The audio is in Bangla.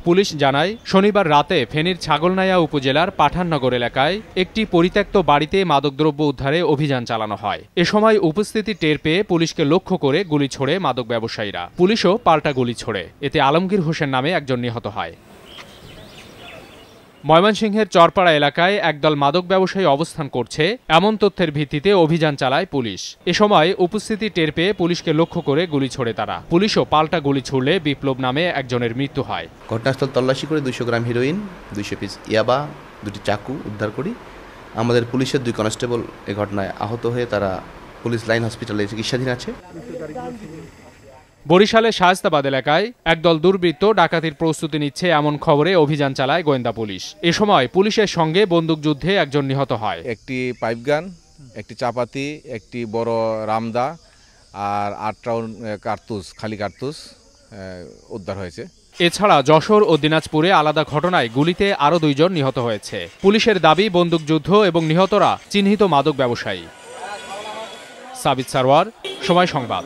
পুলিশ জানায়, শনিবার রাতে ফেনীর ছাগলনাইয়া উপজেলার পাঠাননগর এলাকায় একটি পরিত্যক্ত বাড়িতে মাদকদ্রব্য উদ্ধারে অভিযান চালানো হয়। এ সময় উপস্থিতি টের পেয়ে পুলিশকে লক্ষ্য করে গুলি ছোড়ে মাদক ব্যবসায়ীরা। পুলিশও পাল্টা গুলি ছোড়ে। এতে আলমগীর হোসেন নামে একজন নিহত হয়। ময়মনসিংহের চরপাড়া এলাকায় একদল মাদক ব্যবসায়ী অবস্থান করছে এমন তথ্যের ভিত্তিতে অভিযান চালায় পুলিশ। এ সময় উপস্থিতি টের পেয়ে পুলিশকে লক্ষ্য করে গুলি ছোড়ে তারা। পুলিশও পাল্টা গুলি ছুড়লে বিপ্লব নামে একজনের মৃত্যু হয়। ঘটনাস্থল তল্লাশি করে 200 গ্রাম হিরোইন, 200 পিস ইয়াবা, 2টি চাকু উদ্ধার করি। আমাদের পুলিশের 2 কনস্টেবল এই ঘটনায় আহত হয়ে তারা পুলিশ লাইন হসপিটালে চিকিৎসাধীন আছে। বরিশালের শায়েস্তাবাদ এলাকায় একদল দুর্বৃত্ত ডাকাতির প্রস্তুতি নিচ্ছে এমন খবরে অভিযান চালায় গোয়েন্দা পুলিশ। এ সময় পুলিশের সঙ্গে বন্দুকযুদ্ধে একজন নিহত হয়। একটি পাইপগান, একটি চাপাতি, একটি বড় রামদা আর 8 রাউন্ড কার্তুজ, খালি কার্তুজ উদ্ধার হয়েছে। এছাড়া যশোর ও দিনাজপুরে আলাদা ঘটনায় গুলিতে আরও 2 জন নিহত হয়েছে। পুলিশের দাবি, বন্দুকযুদ্ধ এবং নিহতরা চিহ্নিত মাদক ব্যবসায়ী। সাবিত সারওয়ার, সময় সংবাদ।